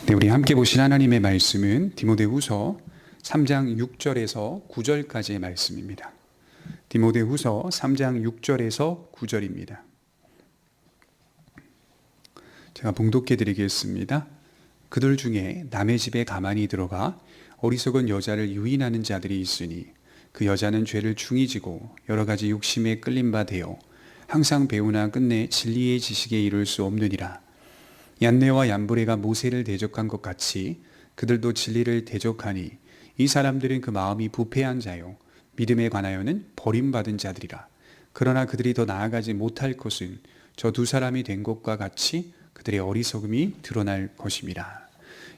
네, 우리 함께 보신 하나님의 말씀은 디모데후서 3장 6절에서 9절까지의 말씀입니다. 디모데후서 3장 6절에서 9절입니다. 제가 봉독해 드리겠습니다. 그들 중에 남의 집에 가만히 들어가 어리석은 여자를 유인하는 자들이 있으니 그 여자는 죄를 중히 지고 여러 가지 욕심에 끌린 바 되어 항상 배우나 끝내 진리의 지식에 이를 수 없느니라. 얀네와 얀브레가 모세를 대적한 것 같이 그들도 진리를 대적하니 이 사람들은 그 마음이 부패한 자요 믿음에 관하여는 버림받은 자들이라. 그러나 그들이 더 나아가지 못할 것은 저 두 사람이 된 것과 같이 그들의 어리석음이 드러날 것입니다.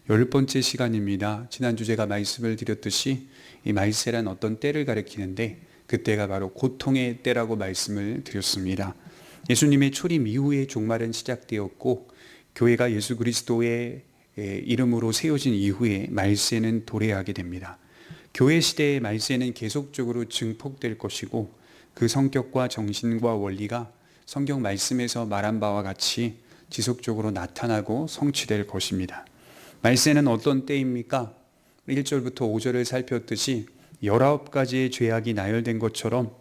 10번째 시간입니다. 지난주 제가 말씀을 드렸듯이 이 말세란 어떤 때를 가리키는데 그때가 바로 고통의 때라고 말씀을 드렸습니다. 예수님의 초림 이후에 종말은 시작되었고 교회가 예수 그리스도의 이름으로 세워진 이후에 말세는 도래하게 됩니다. 교회 시대의 말세는 계속적으로 증폭될 것이고 그 성격과 정신과 원리가 성경 말씀에서 말한 바와 같이 지속적으로 나타나고 성취될 것입니다. 말세는 어떤 때입니까? 1절부터 5절을 살폈듯이 19가지의 죄악이 나열된 것처럼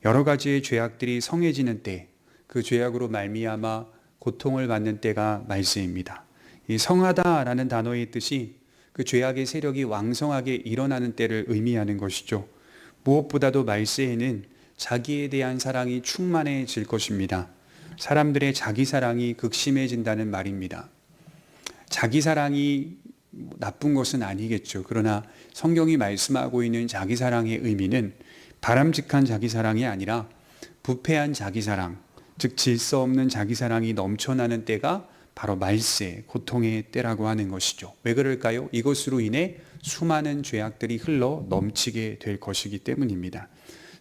여러 가지의 죄악들이 성해지는 때, 그 죄악으로 말미암아 고통을 받는 때가 말세입니다. 이 성하다라는 단어의 뜻이 그 죄악의 세력이 왕성하게 일어나는 때를 의미하는 것이죠. 무엇보다도 말세에는 자기에 대한 사랑이 충만해질 것입니다. 사람들의 자기 사랑이 극심해진다는 말입니다. 자기 사랑이 나쁜 것은 아니겠죠. 그러나 성경이 말씀하고 있는 자기 사랑의 의미는 바람직한 자기 사랑이 아니라 부패한 자기 사랑, 즉 질서 없는 자기 사랑이 넘쳐나는 때가 바로 말세, 고통의 때라고 하는 것이죠. 왜 그럴까요? 이것으로 인해 수많은 죄악들이 흘러 넘치게 될 것이기 때문입니다.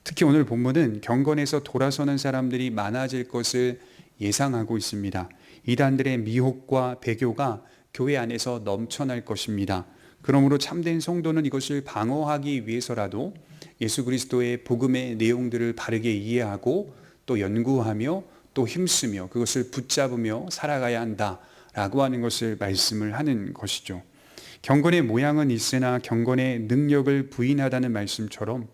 특히 오늘 본문은 경건에서 돌아서는 사람들이 많아질 것을 예상하고 있습니다. 이단들의 미혹과 배교가 교회 안에서 넘쳐날 것입니다. 그러므로 참된 성도는 이것을 방어하기 위해서라도 예수 그리스도의 복음의 내용들을 바르게 이해하고 또 연구하며 또 힘쓰며 그것을 붙잡으며 살아가야 한다라고 하는 것을 말씀을 하는 것이죠. 경건의 모양은 있으나 경건의 능력을 부인하다는 말씀처럼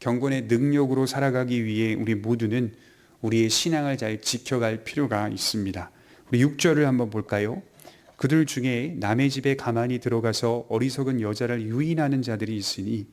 경건의 능력으로 살아가기 위해 우리 모두는 우리의 신앙을 잘 지켜갈 필요가 있습니다. 우리 6절을 한번 볼까요? 그들 중에 남의 집에 가만히 들어가서 어리석은 여자를 유인하는 자들이 있으니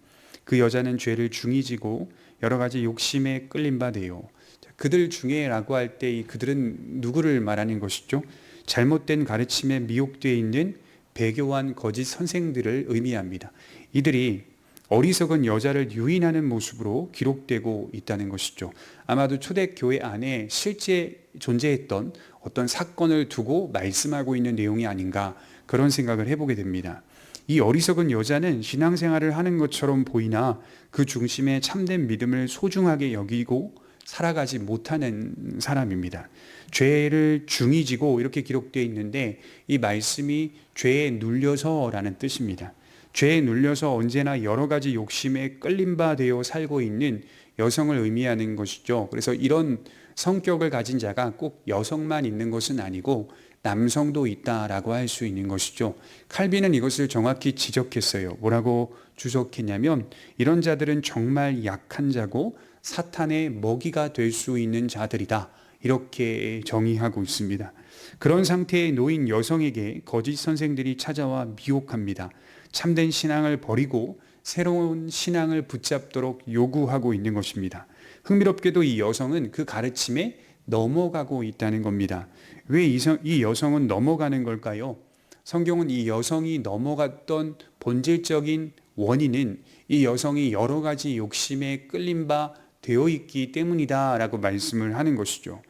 그 여자는 죄를 중히 지고 여러 가지 욕심에 끌린 바 되요. 그들 중에라고 할 때 이 그들은 누구를 말하는 것이죠? 잘못된 가르침에 미혹되어 있는 배교한 거짓 선생들을 의미합니다. 이들이 어리석은 여자를 유인하는 모습으로 기록되고 있다는 것이죠. 아마도 초대교회 안에 실제 존재했던 어떤 사건을 두고 말씀하고 있는 내용이 아닌가 그런 생각을 해보게 됩니다. 이 어리석은 여자는 신앙생활을 하는 것처럼 보이나 그 중심에 참된 믿음을 소중하게 여기고 살아가지 못하는 사람입니다. 죄를 중히 지고 이렇게 기록되어 있는데 이 말씀이 죄에 눌려서라는 뜻입니다. 죄에 눌려서 언제나 여러 가지 욕심에 끌린 바 되어 살고 있는 여성을 의미하는 것이죠. 그래서 이런 성격을 가진 자가 꼭 여성만 있는 것은 아니고 남성도 있다라고 할 수 있는 것이죠. 칼빈은 이것을 정확히 지적했어요. 뭐라고 주석했냐면 이런 자들은 정말 약한 자고 사탄의 먹이가 될 수 있는 자들이다. 이렇게 정의하고 있습니다. 그런 상태에 놓인 여성에게 거짓 선생들이 찾아와 미혹합니다. 참된 신앙을 버리고 새로운 신앙을 붙잡도록 요구하고 있는 것입니다. 흥미롭게도 이 여성은 그 가르침에 넘어가고 있다는 겁니다. 왜 이 여성은 넘어가는 걸까요? 성경은 이 여성이 넘어갔던 본질적인 원인은 이 여성이 여러 가지 욕심에 끌린 바 되어 있기 때문이다라고 말씀을 하는 것이죠.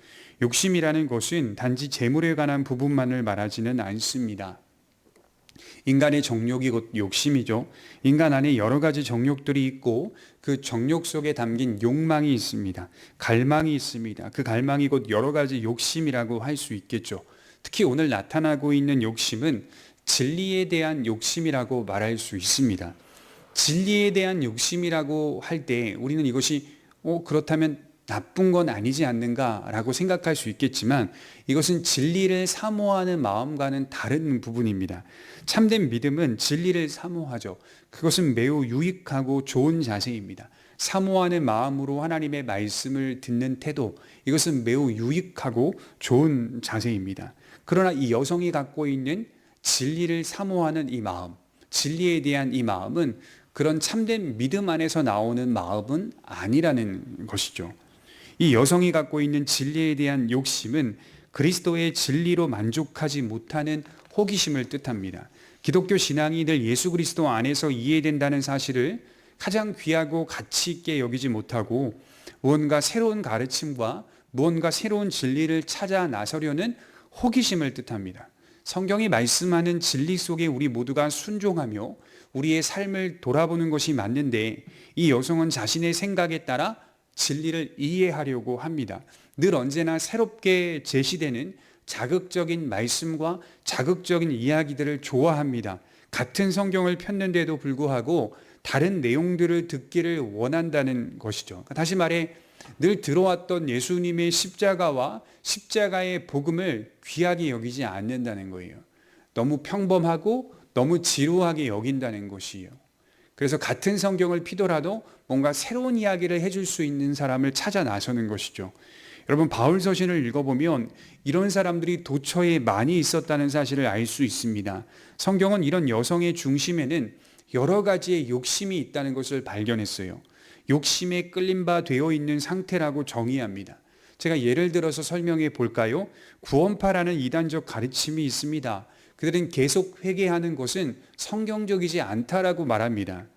욕심이라는 것은 단지 재물에 관한 부분만을 말하지는 않습니다. 인간의 정욕이 곧 욕심이죠. 인간 안에 여러 가지 정욕들이 있고 그 정욕 속에 담긴 욕망이 있습니다. 갈망이 있습니다. 그 갈망이 곧 여러 가지 욕심이라고 할 수 있겠죠. 특히 오늘 나타나고 있는 욕심은 진리에 대한 욕심이라고 말할 수 있습니다. 진리에 대한 욕심이라고 할 때 우리는 이것이 그렇다면 나쁜 건 아니지 않는가라고 생각할 수 있겠지만 이것은 진리를 사모하는 마음과는 다른 부분입니다. 참된 믿음은 진리를 사모하죠. 그것은 매우 유익하고 좋은 자세입니다. 사모하는 마음으로 하나님의 말씀을 듣는 태도, 이것은 매우 유익하고 좋은 자세입니다. 그러나 이 여성이 갖고 있는 진리를 사모하는 이 마음, 진리에 대한 이 마음은 그런 참된 믿음 안에서 나오는 마음은 아니라는 것이죠. 이 여성이 갖고 있는 진리에 대한 욕심은 그리스도의 진리로 만족하지 못하는 호기심을 뜻합니다. 기독교 신앙이 늘 예수 그리스도 안에서 이해된다는 사실을 가장 귀하고 가치 있게 여기지 못하고 무언가 새로운 가르침과 무언가 새로운 진리를 찾아 나서려는 호기심을 뜻합니다. 성경이 말씀하는 진리 속에 우리 모두가 순종하며 우리의 삶을 돌아보는 것이 맞는데 이 여성은 자신의 생각에 따라 진리를 이해하려고 합니다. 늘 언제나 새롭게 제시되는 자극적인 말씀과 자극적인 이야기들을 좋아합니다. 같은 성경을 폈는데도 불구하고 다른 내용들을 듣기를 원한다는 것이죠. 다시 말해 늘 들어왔던 예수님의 십자가와 십자가의 복음을 귀하게 여기지 않는다는 거예요. 너무 평범하고 너무 지루하게 여긴다는 것이에요. 그래서 같은 성경을 피더라도 뭔가 새로운 이야기를 해줄 수 있는 사람을 찾아 나서는 것이죠. 여러분 바울 서신을 읽어보면 이런 사람들이 도처에 많이 있었다는 사실을 알 수 있습니다. 성경은 이런 여성의 중심에는 여러 가지의 욕심이 있다는 것을 발견했어요. 욕심에 끌린 바 되어 있는 상태라고 정의합니다. 제가 예를 들어서 설명해 볼까요? 구원파라는 이단적 가르침이 있습니다. 그들은 계속 회개하는 것은 성경적이지 않다라고 말합니다.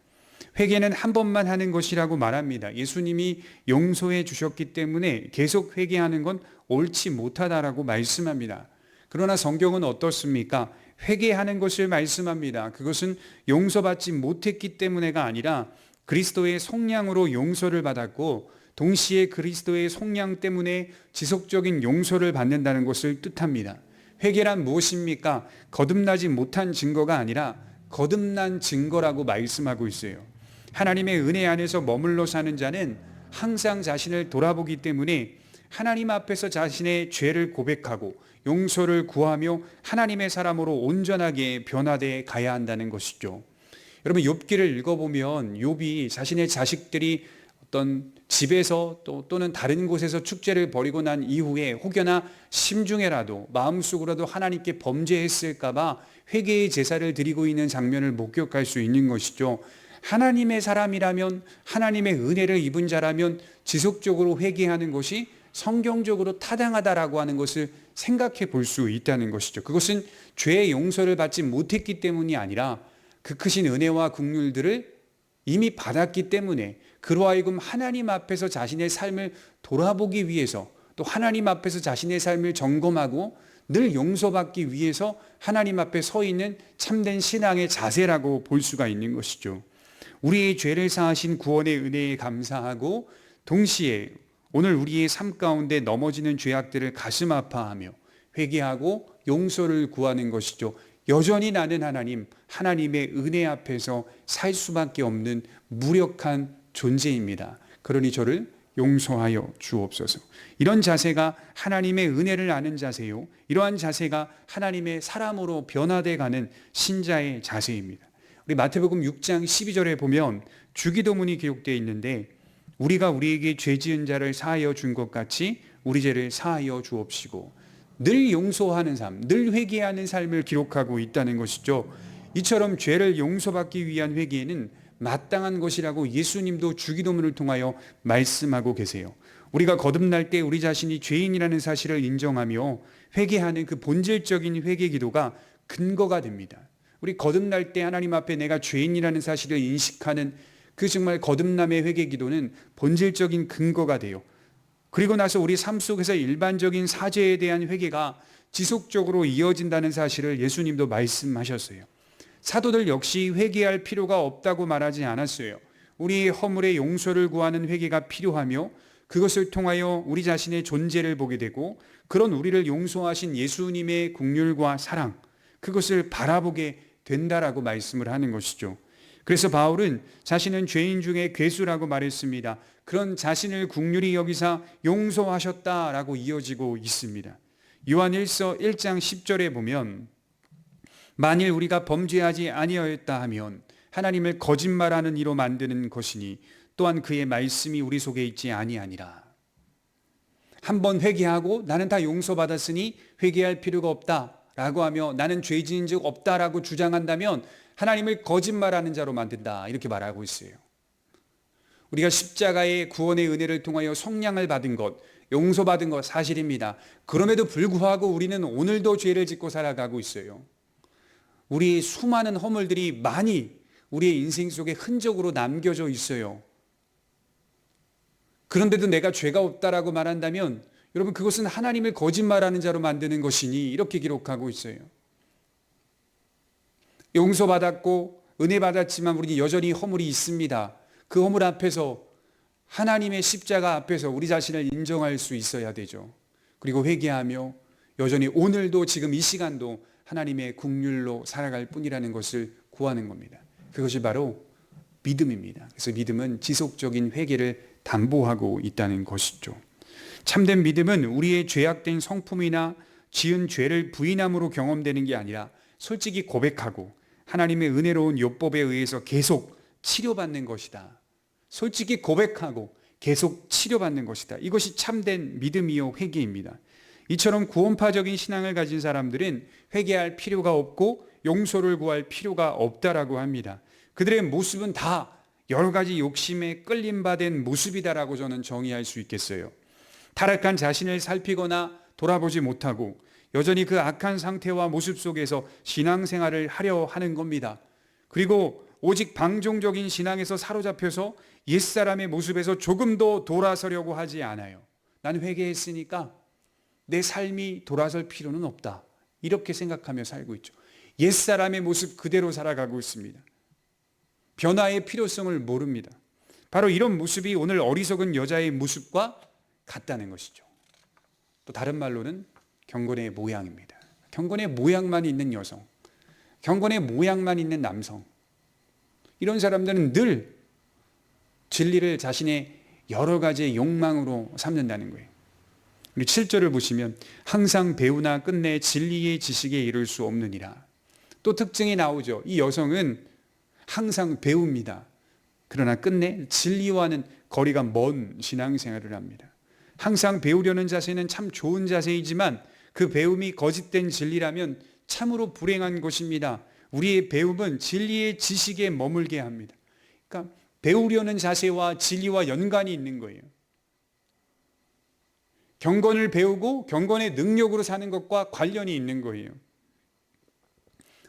회개는 한 번만 하는 것이라고 말합니다. 예수님이 용서해 주셨기 때문에 계속 회개하는 건 옳지 못하다라고 말씀합니다. 그러나 성경은 어떻습니까? 회개하는 것을 말씀합니다. 그것은 용서받지 못했기 때문에가 아니라 그리스도의 속량으로 용서를 받았고 동시에 그리스도의 속량 때문에 지속적인 용서를 받는다는 것을 뜻합니다. 회개란 무엇입니까? 거듭나지 못한 증거가 아니라 거듭난 증거라고 말씀하고 있어요. 하나님의 은혜 안에서 머물러 사는 자는 항상 자신을 돌아보기 때문에 하나님 앞에서 자신의 죄를 고백하고 용서를 구하며 하나님의 사람으로 온전하게 변화되어 가야 한다는 것이죠. 여러분 욥기를 읽어보면 욥이 자신의 자식들이 어떤 집에서 또는 다른 곳에서 축제를 벌이고 난 이후에 혹여나 심중에라도 마음속으로도 하나님께 범죄했을까 봐 회개의 제사를 드리고 있는 장면을 목격할 수 있는 것이죠. 하나님의 사람이라면 하나님의 은혜를 입은 자라면 지속적으로 회개하는 것이 성경적으로 타당하다라고 하는 것을 생각해 볼 수 있다는 것이죠. 그것은 죄의 용서를 받지 못했기 때문이 아니라 그 크신 은혜와 긍휼들을 이미 받았기 때문에 그로 하여금 하나님 앞에서 자신의 삶을 돌아보기 위해서 또 하나님 앞에서 자신의 삶을 점검하고 늘 용서받기 위해서 하나님 앞에 서 있는 참된 신앙의 자세라고 볼 수가 있는 것이죠. 우리의 죄를 사하신 구원의 은혜에 감사하고 동시에 오늘 우리의 삶 가운데 넘어지는 죄악들을 가슴 아파하며 회개하고 용서를 구하는 것이죠. 여전히 나는 하나님의 은혜 앞에서 살 수밖에 없는 무력한 존재입니다. 그러니 저를 용서하여 주옵소서. 이런 자세가 하나님의 은혜를 아는 자세요. 이러한 자세가 하나님의 사람으로 변화돼 가는 신자의 자세입니다. 우리 마태복음 6장 12절에 보면 주기도문이 기록되어 있는데 우리가 우리에게 죄 지은 자를 사하여 준 것 같이 우리 죄를 사하여 주옵시고 늘 용서하는 삶, 늘 회개하는 삶을 기록하고 있다는 것이죠. 이처럼 죄를 용서받기 위한 회개는 마땅한 것이라고 예수님도 주기도문을 통하여 말씀하고 계세요. 우리가 거듭날 때 우리 자신이 죄인이라는 사실을 인정하며 회개하는 그 본질적인 회개 기도가 근거가 됩니다. 우리 거듭날 때 하나님 앞에 내가 죄인이라는 사실을 인식하는 그 정말 거듭남의 회개 기도는 본질적인 근거가 돼요. 그리고 나서 우리 삶 속에서 일반적인 사죄에 대한 회개가 지속적으로 이어진다는 사실을 예수님도 말씀하셨어요. 사도들 역시 회개할 필요가 없다고 말하지 않았어요. 우리의 허물의 용서를 구하는 회개가 필요하며 그것을 통하여 우리 자신의 존재를 보게 되고 그런 우리를 용서하신 예수님의 긍휼과 사랑, 그것을 바라보게 된다라고 말씀을 하는 것이죠. 그래서 바울은 자신은 죄인 중에 괴수라고 말했습니다. 그런 자신을 긍휼히 여기사 용서하셨다라고 이어지고 있습니다. 요한일서 1장 10절에 보면 만일 우리가 범죄하지 아니하였다 하면 하나님을 거짓말하는 이로 만드는 것이니 또한 그의 말씀이 우리 속에 있지 아니하니라. 한번 회개하고 나는 다 용서받았으니 회개할 필요가 없다라고 하며 나는 죄 지은 적 없다라고 주장한다면 하나님을 거짓말하는 자로 만든다, 이렇게 말하고 있어요. 우리가 십자가의 구원의 은혜를 통하여 속량을 받은 것, 용서받은 것 사실입니다. 그럼에도 불구하고 우리는 오늘도 죄를 짓고 살아가고 있어요. 우리의 수많은 허물들이 많이 우리의 인생 속에 흔적으로 남겨져 있어요. 그런데도 내가 죄가 없다라고 말한다면 여러분, 그것은 하나님을 거짓말하는 자로 만드는 것이니, 이렇게 기록하고 있어요. 용서받았고 은혜 받았지만 우리는 여전히 허물이 있습니다. 그 허물 앞에서, 하나님의 십자가 앞에서 우리 자신을 인정할 수 있어야 되죠. 그리고 회개하며 여전히 오늘도, 지금 이 시간도 하나님의 긍휼로 살아갈 뿐이라는 것을 구하는 겁니다. 그것이 바로 믿음입니다. 그래서 믿음은 지속적인 회개를 담보하고 있다는 것이죠. 참된 믿음은 우리의 죄악된 성품이나 지은 죄를 부인함으로 경험되는 게 아니라 솔직히 고백하고 하나님의 은혜로운 욥법에 의해서 계속 치료받는 것이다. 솔직히 고백하고 계속 치료받는 것이다. 이것이 참된 믿음이요 회개입니다. 이처럼 구원파적인 신앙을 가진 사람들은 회개할 필요가 없고 용서를 구할 필요가 없다라고 합니다. 그들의 모습은 다 여러 가지 욕심에 끌림받은 모습이다라고 저는 정의할 수 있겠어요. 타락한 자신을 살피거나 돌아보지 못하고 여전히 그 악한 상태와 모습 속에서 신앙생활을 하려 하는 겁니다. 그리고 오직 방종적인 신앙에서 사로잡혀서 옛사람의 모습에서 조금도 돌아서려고 하지 않아요. 난 회개했으니까 내 삶이 돌아설 필요는 없다, 이렇게 생각하며 살고 있죠. 옛사람의 모습 그대로 살아가고 있습니다. 변화의 필요성을 모릅니다. 바로 이런 모습이 오늘 어리석은 여자의 모습과 같다는 것이죠. 또 다른 말로는 경건의 모양입니다. 경건의 모양만 있는 여성, 경건의 모양만 있는 남성, 이런 사람들은 늘 진리를 자신의 여러 가지의 욕망으로 삼는다는 거예요. 우리 7절을 보시면 항상 배우나 끝내 진리의 지식에 이를 수 없느니라. 또 특징이 나오죠. 이 여성은 항상 배웁니다. 그러나 끝내 진리와는 거리가 먼 신앙생활을 합니다. 항상 배우려는 자세는 참 좋은 자세이지만 그 배움이 거짓된 진리라면 참으로 불행한 것입니다. 우리의 배움은 진리의 지식에 머물게 합니다. 그러니까 배우려는 자세와 진리와 연관이 있는 거예요. 경건을 배우고 경건의 능력으로 사는 것과 관련이 있는 거예요.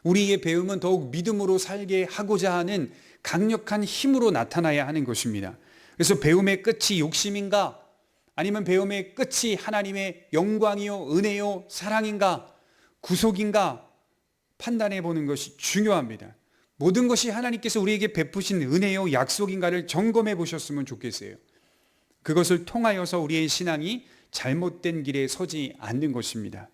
우리의 배움은 더욱 믿음으로 살게 하고자 하는 강력한 힘으로 나타나야 하는 것입니다. 그래서 배움의 끝이 욕심인가? 아니면 배움의 끝이 하나님의 영광이요, 은혜요, 사랑인가, 구속인가 판단해 보는 것이 중요합니다. 모든 것이 하나님께서 우리에게 베푸신 은혜요, 약속인가를 점검해 보셨으면 좋겠어요. 그것을 통하여서 우리의 신앙이 잘못된 길에 서지 않는 것입니다.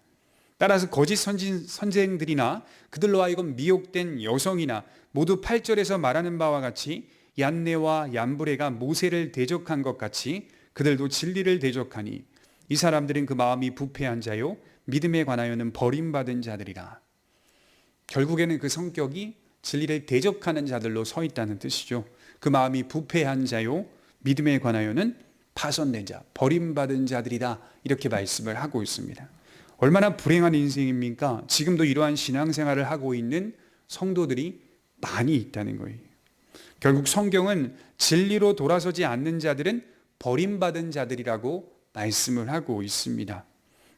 따라서 거짓 선생들이나 그들로 하여금 미혹된 여성이나 모두 8절에서 말하는 바와 같이 얀네와 얀브레가 모세를 대적한 것 같이 그들도 진리를 대적하니 이 사람들은 그 마음이 부패한 자요 믿음에 관하여는 버림받은 자들이라. 결국에는 그 성격이 진리를 대적하는 자들로 서 있다는 뜻이죠. 그 마음이 부패한 자요 믿음에 관하여는 파손된 자, 버림받은 자들이다, 이렇게 말씀을 하고 있습니다. 얼마나 불행한 인생입니까? 지금도 이러한 신앙생활을 하고 있는 성도들이 많이 있다는 거예요. 결국 성경은 진리로 돌아서지 않는 자들은 버림받은 자들이라고 말씀을 하고 있습니다.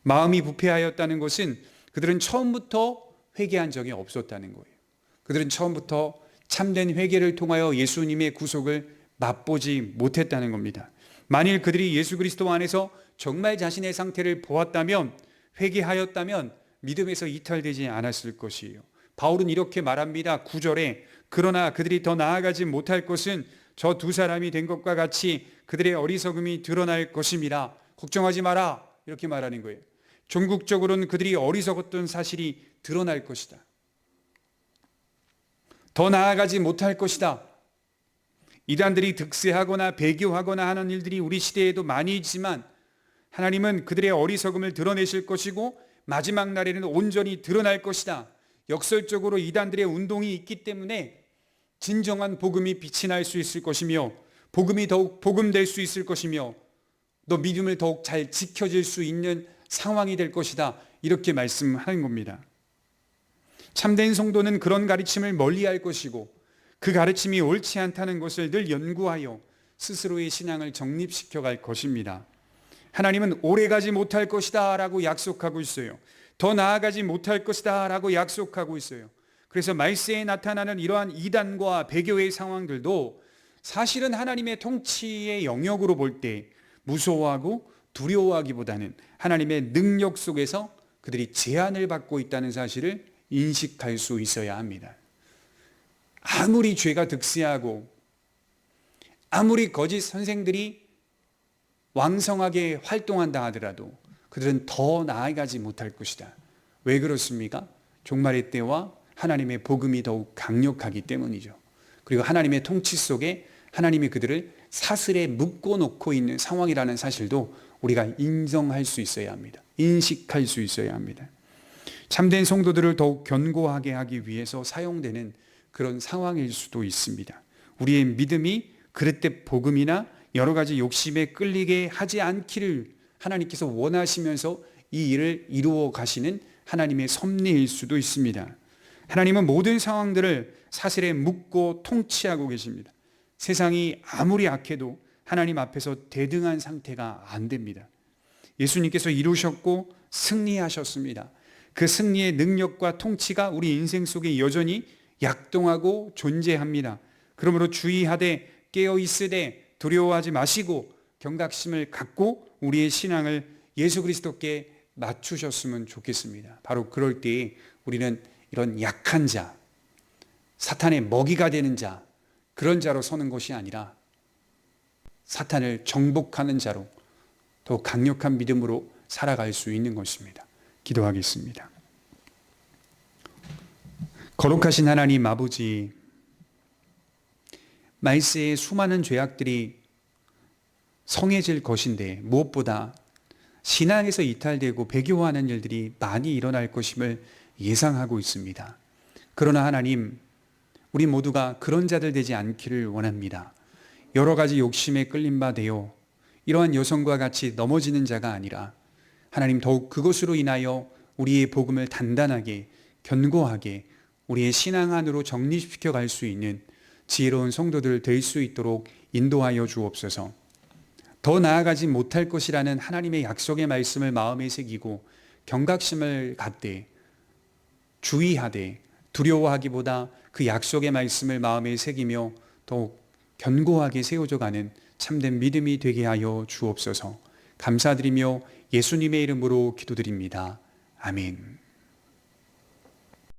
마음이 부패하였다는 것은 그들은 처음부터 회개한 적이 없었다는 거예요. 그들은 처음부터 참된 회개를 통하여 예수님의 구속을 맛보지 못했다는 겁니다. 만일 그들이 예수 그리스도 안에서 정말 자신의 상태를 보았다면, 회개하였다면 믿음에서 이탈되지 않았을 것이에요. 바울은 이렇게 말합니다. 9절에 그러나 그들이 더 나아가지 못할 것은 저 두 사람이 된 것과 같이 그들의 어리석음이 드러날 것임이라. 걱정하지 마라, 이렇게 말하는 거예요. 종국적으로는 그들이 어리석었던 사실이 드러날 것이다. 더 나아가지 못할 것이다. 이단들이 득세하거나 배교하거나 하는 일들이 우리 시대에도 많이 있지만 하나님은 그들의 어리석음을 드러내실 것이고 마지막 날에는 온전히 드러날 것이다. 역설적으로 이단들의 운동이 있기 때문에 진정한 복음이 빛이 날 수 있을 것이며 복음이 더욱 복음될 수 있을 것이며 너 믿음을 더욱 잘 지켜질 수 있는 상황이 될 것이다. 이렇게 말씀하는 겁니다. 참된 성도는 그런 가르침을 멀리할 것이고 그 가르침이 옳지 않다는 것을 늘 연구하여 스스로의 신앙을 정립시켜 갈 것입니다. 하나님은 오래가지 못할 것이다 라고 약속하고 있어요. 더 나아가지 못할 것이다 라고 약속하고 있어요. 그래서 말세에 나타나는 이러한 이단과 배교의 상황들도 사실은 하나님의 통치의 영역으로 볼 때 무서워하고 두려워하기보다는 하나님의 능력 속에서 그들이 제한을 받고 있다는 사실을 인식할 수 있어야 합니다. 아무리 죄가 득세하고 아무리 거짓 선생들이 왕성하게 활동한다 하더라도 그들은 더 나아가지 못할 것이다. 왜 그렇습니까? 종말의 때와 하나님의 복음이 더욱 강력하기 때문이죠. 그리고 하나님의 통치 속에 하나님이 그들을 사슬에 묶어 놓고 있는 상황이라는 사실도 우리가 인정할 수 있어야 합니다. 인식할 수 있어야 합니다. 참된 성도들을 더욱 견고하게 하기 위해서 사용되는 그런 상황일 수도 있습니다. 우리의 믿음이 그릇된 복음이나 여러 가지 욕심에 끌리게 하지 않기를 하나님께서 원하시면서 이 일을 이루어 가시는 하나님의 섭리일 수도 있습니다. 하나님은 모든 상황들을 사슬에 묶고 통치하고 계십니다. 세상이 아무리 악해도 하나님 앞에서 대등한 상태가 안 됩니다. 예수님께서 이루셨고 승리하셨습니다. 그 승리의 능력과 통치가 우리 인생 속에 여전히 약동하고 존재합니다. 그러므로 주의하되 깨어 있으되 두려워하지 마시고 경각심을 갖고 우리의 신앙을 예수 그리스도께 맞추셨으면 좋겠습니다. 바로 그럴 때 우리는 이런 약한 자, 사탄의 먹이가 되는 자, 그런 자로 서는 것이 아니라 사탄을 정복하는 자로 더 강력한 믿음으로 살아갈 수 있는 것입니다. 기도하겠습니다. 거룩하신 하나님 아버지, 말세에 수많은 죄악들이 성해질 것인데 무엇보다 신앙에서 이탈되고 배교하는 일들이 많이 일어날 것임을 예상하고 있습니다. 그러나 하나님, 우리 모두가 그런 자들 되지 않기를 원합니다. 여러 가지 욕심에 끌린 바 되어 이러한 여성과 같이 넘어지는 자가 아니라 하나님 더욱 그것으로 인하여 우리의 복음을 단단하게 견고하게 우리의 신앙 안으로 정립시켜 갈 수 있는 지혜로운 성도들 될 수 있도록 인도하여 주옵소서. 더 나아가지 못할 것이라는 하나님의 약속의 말씀을 마음에 새기고 경각심을 갖되 주의하되 두려워하기보다 그 약속의 말씀을 마음에 새기며 더욱 견고하게 세워져 가는 참된 믿음이 되게 하여 주옵소서. 감사드리며 예수님의 이름으로 기도드립니다. 아멘.